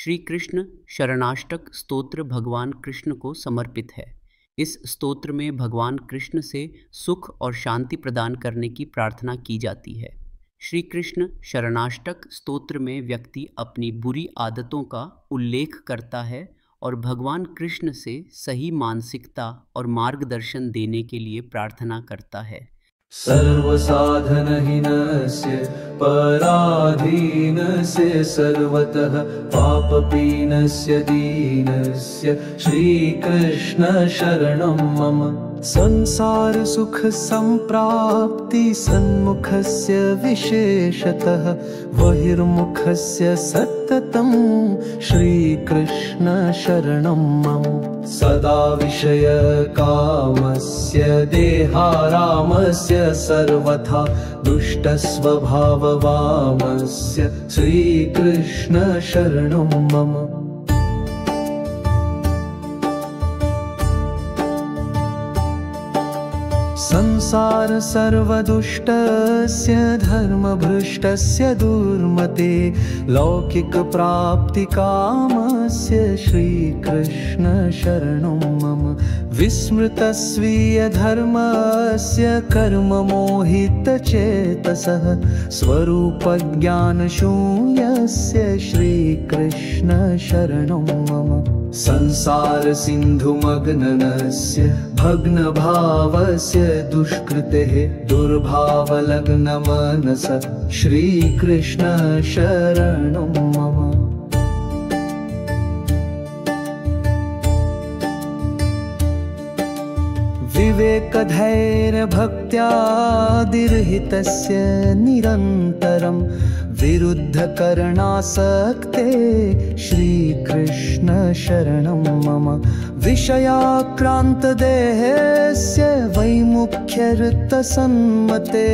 श्री कृष्ण शरणाष्टक स्तोत्र भगवान कृष्ण को समर्पित है। इस स्तोत्र में भगवान कृष्ण से सुख और शांति प्रदान करने की प्रार्थना की जाती है। श्री कृष्ण शरणाष्टक स्तोत्र में व्यक्ति अपनी बुरी आदतों का उल्लेख करता है और भगवान कृष्ण से सही मानसिकता और मार्गदर्शन देने के लिए प्रार्थना करता है। सर्वसाधनहीनस्य पराधीनस्य सर्वतः पापपीनस्य दीनस्य श्रीकृष्ण शरणं मम। संसार सुख संप्राप्ति सन्मुखस्य विशेषतः बहिर्मुखस्य सततं श्रीकृष्ण शरणं मम। सदा विषय कामस्य देहारामस्य सर्वथा दुष्टस्वभाववामस्य श्रीकृष्ण शरणं मम। संसार सर्वदुष्टस्य धर्मभ्रष्टस्य दुर्मते लौकिक प्राप्ति कामस्य श्रीकृष्ण शरणं मम। विस्मृतस्वीय धर्मस्य कर्म मोहित चेतसः स्वरूप ज्ञान शून्यस्य श्रीकृष्ण शरणं मम। संसार सिन्धुमग्नस्य भग्नभावस्य दुष्कृतेः दुर्भावलग्नमनसः श्रीकृष्ण शरणं मम। विवेकधैर्यभक्त्यादिर्हितस्य निरन्तरं विरुद्धकरणासक्ते श्रीकृष्ण शरणं मम। विषयाक्रान्तदेहस्य वैमुख्यऋतसन्मते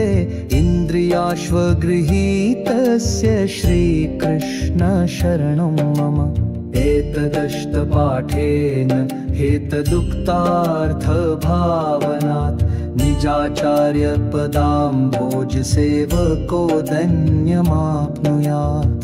इन्द्रियाश्वगृहीतस्य श्रीकृष्ण शरणं मम। एतदष्टपाठेन हेतदुक्तार्थभावनात् निजाचार्यपदाम्भोजसेवको धन्यमाप्नुयात्।